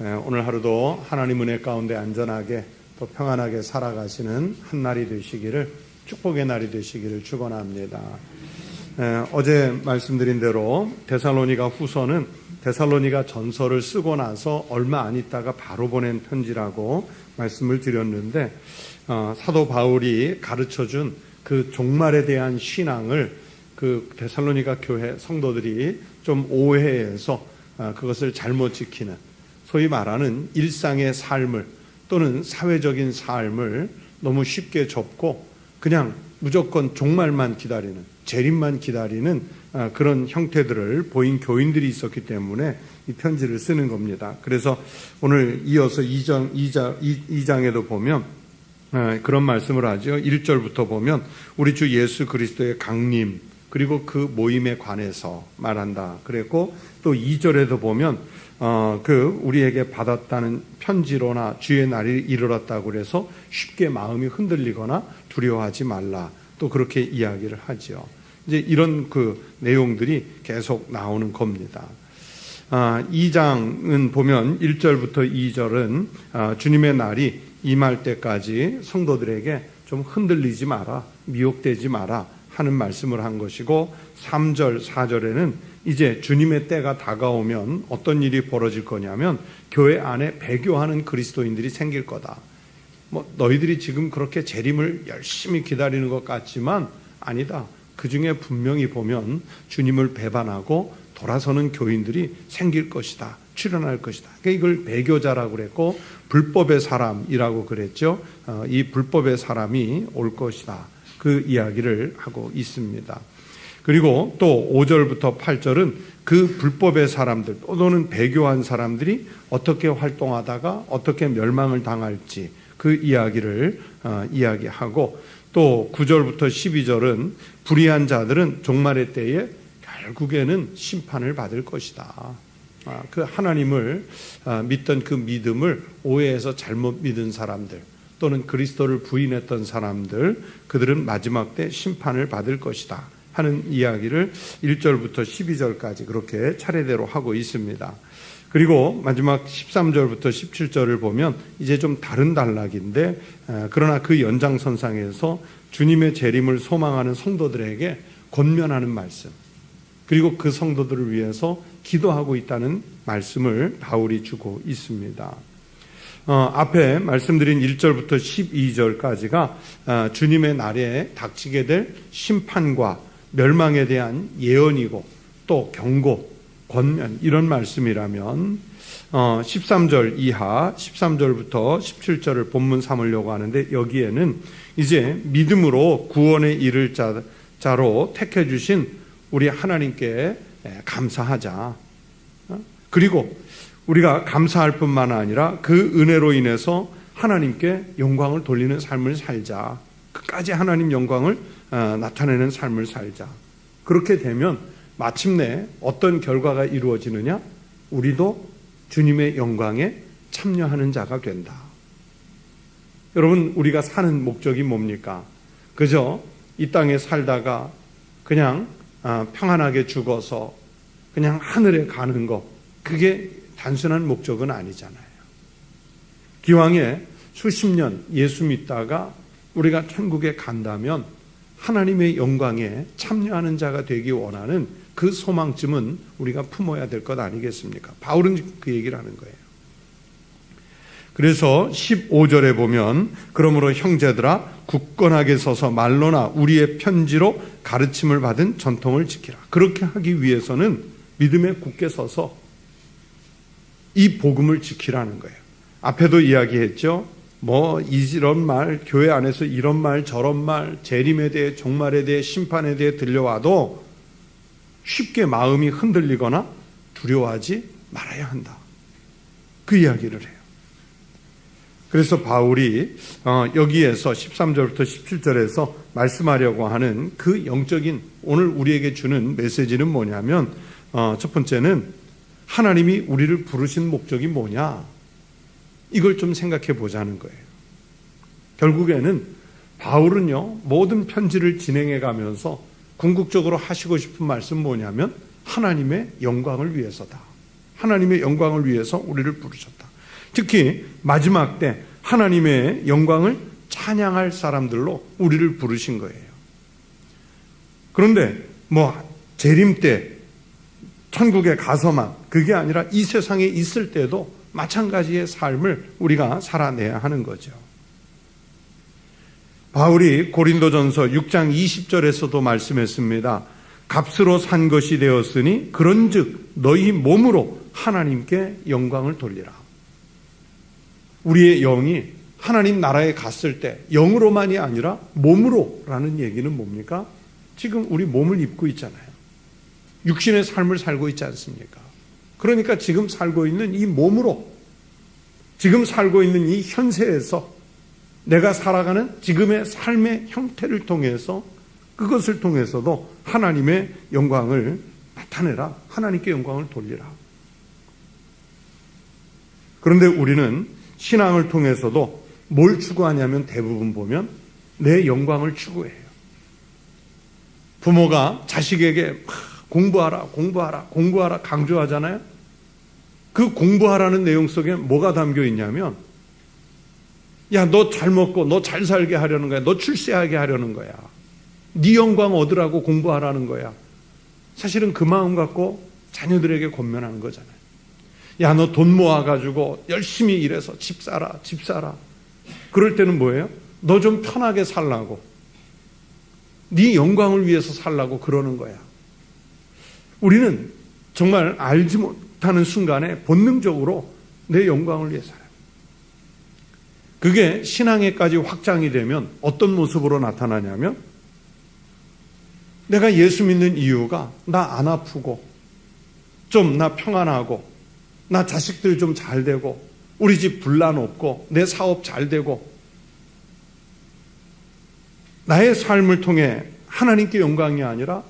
오늘 하루도 하나님 은혜 가운데 안전하게 또 평안하게 살아가시는 한 날이 되시기를, 축복의 날이 되시기를 축원합니다. 어제 말씀드린 대로 데살로니가 후서는 데살로니가 전서를 쓰고 나서 얼마 안 있다가 바로 보낸 편지라고 말씀을 드렸는데, 사도 바울이 가르쳐준 그 종말에 대한 신앙을 그 데살로니가 교회 성도들이 좀 오해해서 그것을 잘못 지키는, 소위 말하는 일상의 삶을 또는 사회적인 삶을 너무 쉽게 접고 그냥 무조건 종말만 기다리는, 재림만 기다리는 그런 형태들을 보인 교인들이 있었기 때문에 이 편지를 쓰는 겁니다. 그래서 오늘 이어서 2장에도 보면 그런 말씀을 하죠. 1절부터 보면 우리 주 예수 그리스도의 강림, 그리고 그 모임에 관해서 말한다. 그랬고 또 2절에도 보면 우리에게 받았다는 편지로나 주의 날이 이르렀다고 그래서 쉽게 마음이 흔들리거나 두려워하지 말라. 또 그렇게 이야기를 하죠. 이제 이런 그 내용들이 계속 나오는 겁니다. 2장은 보면 1절부터 2절은 주님의 날이 임할 때까지 성도들에게 좀 흔들리지 마라, 미혹되지 마라 하는 말씀을 한 것이고, 3절, 4절에는 이제 주님의 때가 다가오면 어떤 일이 벌어질 거냐면 교회 안에 배교하는 그리스도인들이 생길 거다. 너희들이 지금 그렇게 재림을 열심히 기다리는 것 같지만 아니다. 그 중에 분명히 보면 주님을 배반하고 돌아서는 교인들이 생길 것이다. 출현할 것이다. 그러니까 이걸 배교자라고 그랬고 불법의 사람이라고 그랬죠. 이 불법의 사람이 올 것이다. 그 이야기를 하고 있습니다. 그리고 또 5절부터 8절은 그 불법의 사람들 또는 배교한 사람들이 어떻게 활동하다가 어떻게 멸망을 당할지 그 이야기를 이야기하고, 또 9절부터 12절은 불의한 자들은 종말의 때에 결국에는 심판을 받을 것이다. 그 하나님을 믿던 그 믿음을 오해해서 잘못 믿은 사람들 또는 그리스도를 부인했던 사람들, 그들은 마지막 때 심판을 받을 것이다 하는 이야기를 1절부터 12절까지 그렇게 차례대로 하고 있습니다. 그리고 마지막 13절부터 17절을 보면 이제 좀 다른 단락인데, 그러나 그 연장선상에서 주님의 재림을 소망하는 성도들에게 권면하는 말씀, 그리고 그 성도들을 위해서 기도하고 있다는 말씀을 바울이 주고 있습니다. 앞에 말씀드린 1절부터 12절까지가 주님의 날에 닥치게 될 심판과 멸망에 대한 예언이고 또 경고, 권면 이런 말씀이라면 13절 이하 13절부터 17절을 본문 삼으려고 하는데, 여기에는 이제 믿음으로 구원에 이를 자로 택해 주신 우리 하나님께 감사하자. 그리고 우리가 감사할 뿐만 아니라 그 은혜로 인해서 하나님께 영광을 돌리는 삶을 살자. 끝까지 하나님 영광을 나타내는 삶을 살자. 그렇게 되면 마침내 어떤 결과가 이루어지느냐? 우리도 주님의 영광에 참여하는 자가 된다. 여러분, 우리가 사는 목적이 뭡니까? 그저 이 땅에 살다가 그냥 평안하게 죽어서 그냥 하늘에 가는 것, 그게 단순한 목적은 아니잖아요. 기왕에 수십 년 예수 믿다가 우리가 천국에 간다면 하나님의 영광에 참여하는 자가 되기 원하는 그 소망쯤은 우리가 품어야 될 것 아니겠습니까? 바울은 그 얘기를 하는 거예요. 그래서 15절에 보면 그러므로 형제들아 굳건하게 서서 말로나 우리의 편지로 가르침을 받은 전통을 지키라. 그렇게 하기 위해서는 믿음에 굳게 서서 이 복음을 지키라는 거예요. 앞에도 이야기했죠. 이런 말, 교회 안에서 이런 말, 저런 말, 재림에 대해, 종말에 대해, 심판에 대해 들려와도 쉽게 마음이 흔들리거나 두려워하지 말아야 한다. 그 이야기를 해요. 그래서 바울이 여기에서 13절부터 17절에서 말씀하려고 하는 그 영적인 오늘 우리에게 주는 메시지는 뭐냐면, 첫 번째는 하나님이 우리를 부르신 목적이 뭐냐? 이걸 좀 생각해 보자는 거예요. 결국에는 바울은요, 모든 편지를 진행해 가면서 궁극적으로 하시고 싶은 말씀 뭐냐면 하나님의 영광을 위해서다. 하나님의 영광을 위해서 우리를 부르셨다. 특히 마지막 때 하나님의 영광을 찬양할 사람들로 우리를 부르신 거예요. 그런데 재림 때 천국에 가서만 그게 아니라 이 세상에 있을 때도 마찬가지의 삶을 우리가 살아내야 하는 거죠. 바울이 고린도전서 6장 20절에서도 말씀했습니다. 값으로 산 것이 되었으니 그런즉 너희 몸으로 하나님께 영광을 돌리라. 우리의 영이 하나님 나라에 갔을 때 영으로만이 아니라 몸으로라는 얘기는 뭡니까? 지금 우리 몸을 입고 있잖아요. 육신의 삶을 살고 있지 않습니까? 그러니까 지금 살고 있는 이 몸으로, 지금 살고 있는 이 현세에서 내가 살아가는 지금의 삶의 형태를 통해서, 그것을 통해서도 하나님의 영광을 나타내라. 하나님께 영광을 돌리라. 그런데 우리는 신앙을 통해서도 뭘 추구하냐면 대부분 보면 내 영광을 추구해요. 부모가 자식에게 공부하라, 공부하라, 공부하라 강조하잖아요. 그 공부하라는 내용 속에 뭐가 담겨 있냐면, 야, 너 잘 먹고 너 잘 살게 하려는 거야. 너 출세하게 하려는 거야. 네 영광 얻으라고 공부하라는 거야. 사실은 그 마음 갖고 자녀들에게 권면하는 거잖아요. 야, 너 돈 모아가지고 열심히 일해서 집 사라, 집 사라. 그럴 때는 뭐예요? 너 좀 편하게 살라고, 네 영광을 위해서 살라고 그러는 거야. 우리는 정말 알지 못하는 순간에 본능적으로 내 영광을 위해 살아요. 그게 신앙에까지 확장이 되면 어떤 모습으로 나타나냐면, 내가 예수 믿는 이유가 나 안 아프고 좀 나 평안하고 나 자식들 좀 잘 되고 우리 집 분란 없고 내 사업 잘 되고 나의 삶을 통해 하나님께 영광이 아니라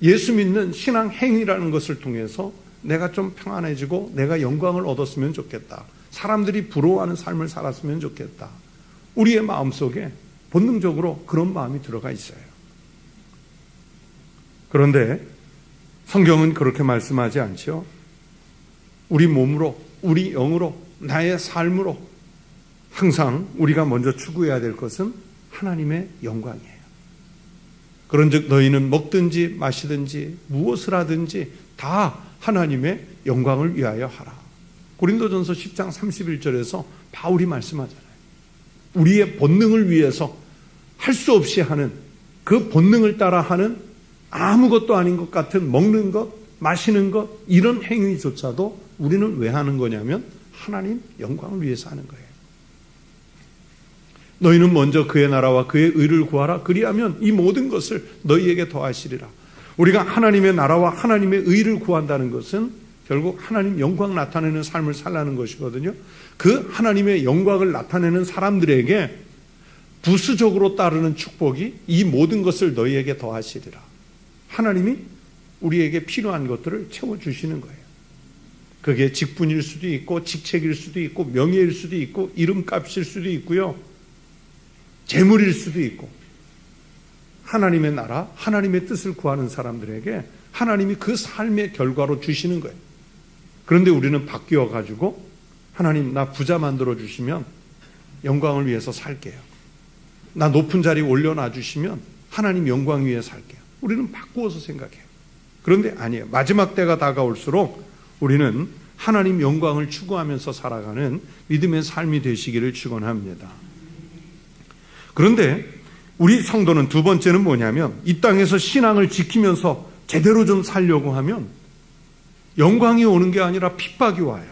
예수 믿는 신앙 행위라는 것을 통해서 내가 좀 평안해지고 내가 영광을 얻었으면 좋겠다. 사람들이 부러워하는 삶을 살았으면 좋겠다. 우리의 마음속에 본능적으로 그런 마음이 들어가 있어요. 그런데 성경은 그렇게 말씀하지 않죠. 우리 몸으로, 우리 영으로, 나의 삶으로 항상 우리가 먼저 추구해야 될 것은 하나님의 영광이에요. 그런즉 너희는 먹든지 마시든지 무엇을 하든지 다 하나님의 영광을 위하여 하라. 고린도전서 10장 31절에서 바울이 말씀하잖아요. 우리의 본능을 위해서 할 수 없이 하는, 그 본능을 따라 하는 아무것도 아닌 것 같은 먹는 것, 마시는 것, 이런 행위조차도 우리는 왜 하는 거냐면 하나님 영광을 위해서 하는 거예요. 너희는 먼저 그의 나라와 그의 의를 구하라. 그리하면 이 모든 것을 너희에게 더하시리라. 우리가 하나님의 나라와 하나님의 의를 구한다는 것은 결국 하나님 영광 나타내는 삶을 살라는 것이거든요. 그 하나님의 영광을 나타내는 사람들에게 부수적으로 따르는 축복이 이 모든 것을 너희에게 더하시리라. 하나님이 우리에게 필요한 것들을 채워주시는 거예요. 그게 직분일 수도 있고 직책일 수도 있고 명예일 수도 있고 이름값일 수도 있고요. 재물일 수도 있고, 하나님의 나라, 하나님의 뜻을 구하는 사람들에게 하나님이 그 삶의 결과로 주시는 거예요. 그런데 우리는 바뀌어가지고 하나님 나 부자 만들어 주시면 영광을 위해서 살게요. 나 높은 자리 올려놔 주시면 하나님 영광 위해 살게요. 우리는 바꾸어서 생각해요. 그런데 아니에요. 마지막 때가 다가올수록 우리는 하나님 영광을 추구하면서 살아가는 믿음의 삶이 되시기를 축원합니다. 그런데 우리 성도는 두 번째는 뭐냐면, 이 땅에서 신앙을 지키면서 제대로 좀 살려고 하면 영광이 오는 게 아니라 핍박이 와요.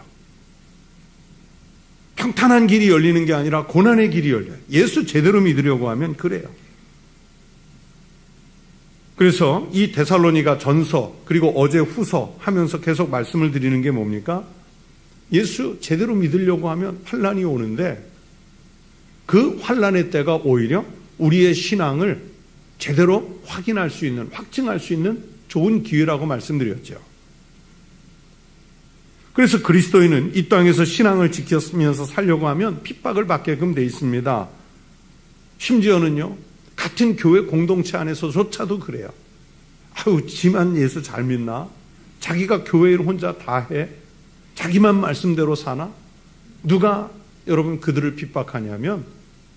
평탄한 길이 열리는 게 아니라 고난의 길이 열려요. 예수 제대로 믿으려고 하면 그래요. 그래서 이 데살로니가 전서 그리고 어제 후서 하면서 계속 말씀을 드리는 게 뭡니까? 예수 제대로 믿으려고 하면 환난이 오는데, 그 환난의 때가 오히려 우리의 신앙을 제대로 확인할 수 있는, 확증할 수 있는 좋은 기회라고 말씀드렸죠. 그래서 그리스도인은 이 땅에서 신앙을 지키면서 살려고 하면 핍박을 받게끔 돼 있습니다. 심지어는요, 같은 교회 공동체 안에서조차도 그래요. 아유, 지만 예수 잘 믿나? 자기가 교회를 혼자 다 해? 자기만 말씀대로 사나? 누가 여러분 그들을 핍박하냐면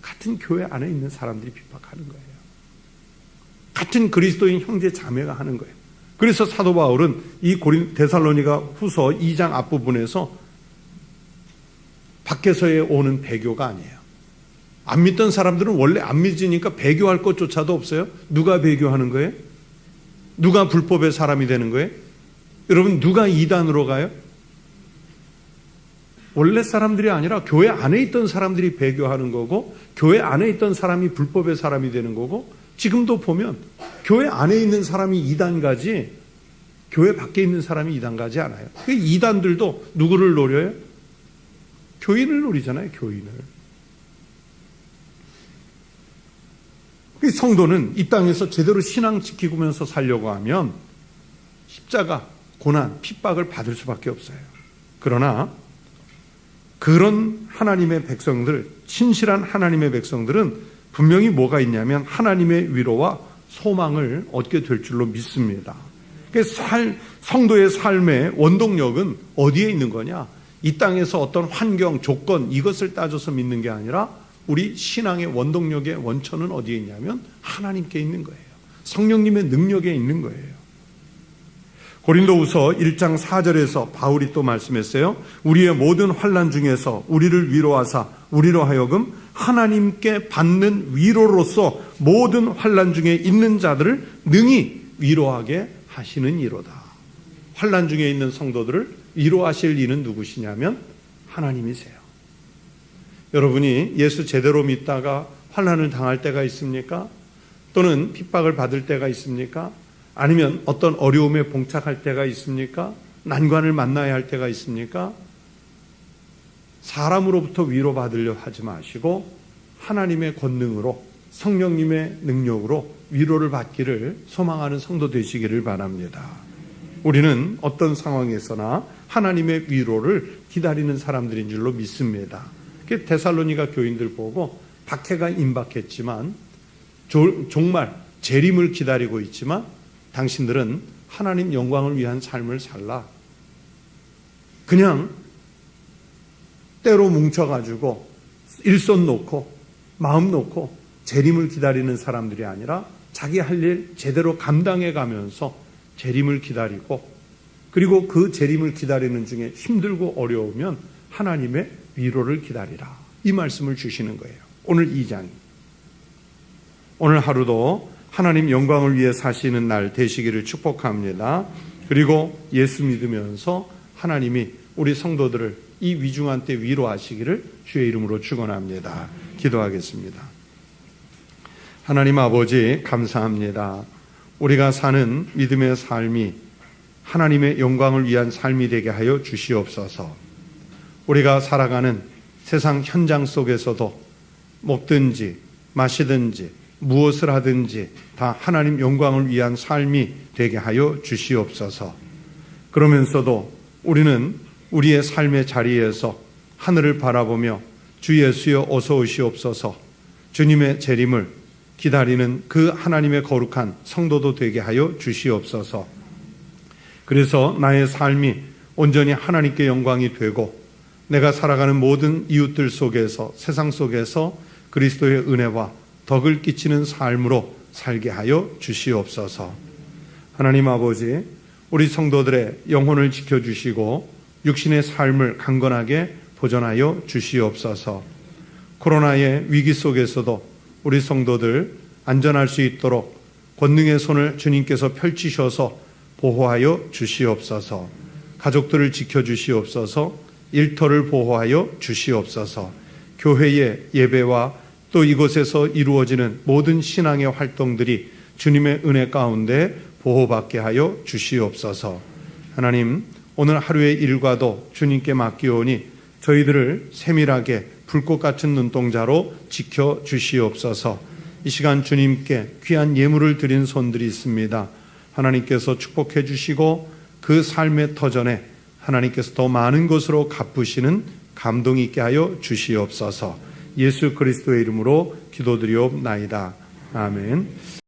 같은 교회 안에 있는 사람들이 핍박하는 거예요. 같은 그리스도인 형제 자매가 하는 거예요. 그래서 사도 바울은 이 데살로니가 후서 2장 앞부분에서 밖에서의 오는 배교가 아니에요. 안 믿던 사람들은 원래 안 믿으니까 배교할 것조차도 없어요. 누가 배교하는 거예요? 누가 불법의 사람이 되는 거예요? 여러분, 누가 이단으로 가요? 원래 사람들이 아니라 교회 안에 있던 사람들이 배교하는 거고, 교회 안에 있던 사람이 불법의 사람이 되는 거고, 지금도 보면 교회 안에 있는 사람이 이단 가지 교회 밖에 있는 사람이 이단 가지 않아요. 이단들도 누구를 노려요? 교인을 노리잖아요. 교인을. 성도는 이 땅에서 제대로 신앙 지키면서 살려고 하면 십자가, 고난, 핍박을 받을 수밖에 없어요. 그러나 그런 하나님의 백성들, 신실한 하나님의 백성들은 분명히 뭐가 있냐면 하나님의 위로와 소망을 얻게 될 줄로 믿습니다. 성도의 삶의 원동력은 어디에 있는 거냐? 이 땅에서 어떤 환경, 조건 이것을 따져서 믿는 게 아니라 우리 신앙의 원동력의 원천은 어디에 있냐면 하나님께 있는 거예요. 성령님의 능력에 있는 거예요. 고린도후서 1장 4절에서 바울이 또 말씀했어요. 우리의 모든 환난 중에서 우리를 위로하사 우리로 하여금 하나님께 받는 위로로서 모든 환난 중에 있는 자들을 능히 위로하게 하시는 이로다. 환난 중에 있는 성도들을 위로하실 이는 누구시냐면 하나님이세요. 여러분이 예수 제대로 믿다가 환난을 당할 때가 있습니까? 또는 핍박을 받을 때가 있습니까? 아니면 어떤 어려움에 봉착할 때가 있습니까? 난관을 만나야 할 때가 있습니까? 사람으로부터 위로받으려 하지 마시고 하나님의 권능으로, 성령님의 능력으로 위로를 받기를 소망하는 성도 되시기를 바랍니다. 우리는 어떤 상황에서나 하나님의 위로를 기다리는 사람들인 줄로 믿습니다. 데살로니가 교인들 보고 박해가 임박했지만 정말 재림을 기다리고 있지만 당신들은 하나님 영광을 위한 삶을 살라. 그냥 때로 뭉쳐가지고 일손 놓고 마음 놓고 재림을 기다리는 사람들이 아니라 자기 할 일 제대로 감당해 가면서 재림을 기다리고, 그리고 그 재림을 기다리는 중에 힘들고 어려우면 하나님의 위로를 기다리라. 이 말씀을 주시는 거예요. 오늘 2장이. 오늘 하루도 하나님 영광을 위해 사시는 날 되시기를 축복합니다. 그리고 예수 믿으면서 하나님이 우리 성도들을 이 위중한 때 위로하시기를 주의 이름으로 축원합니다. 기도하겠습니다. 하나님 아버지, 감사합니다. 우리가 사는 믿음의 삶이 하나님의 영광을 위한 삶이 되게 하여 주시옵소서. 우리가 살아가는 세상 현장 속에서도 먹든지 마시든지 무엇을 하든지 다 하나님 영광을 위한 삶이 되게 하여 주시옵소서. 그러면서도 우리는 우리의 삶의 자리에서 하늘을 바라보며 주 예수여 어서 오시옵소서, 주님의 재림을 기다리는 그 하나님의 거룩한 성도도 되게 하여 주시옵소서. 그래서 나의 삶이 온전히 하나님께 영광이 되고 내가 살아가는 모든 이웃들 속에서, 세상 속에서 그리스도의 은혜와 덕을 끼치는 삶으로 살게 하여 주시옵소서. 하나님 아버지, 우리 성도들의 영혼을 지켜주시고 육신의 삶을 강건하게 보존하여 주시옵소서. 코로나의 위기 속에서도 우리 성도들 안전할 수 있도록 권능의 손을 주님께서 펼치셔서 보호하여 주시옵소서. 가족들을 지켜주시옵소서. 일터를 보호하여 주시옵소서. 교회의 예배와 또 이곳에서 이루어지는 모든 신앙의 활동들이 주님의 은혜 가운데 보호받게 하여 주시옵소서. 하나님, 오늘 하루의 일과도 주님께 맡기오니 저희들을 세밀하게 불꽃 같은 눈동자로 지켜주시옵소서. 이 시간 주님께 귀한 예물을 드린 손들이 있습니다. 하나님께서 축복해 주시고 그 삶의 터전에 하나님께서 더 많은 것으로 갚으시는 감동이 있게 하여 주시옵소서. 예수 그리스도의 이름으로 기도드리옵나이다. 아멘.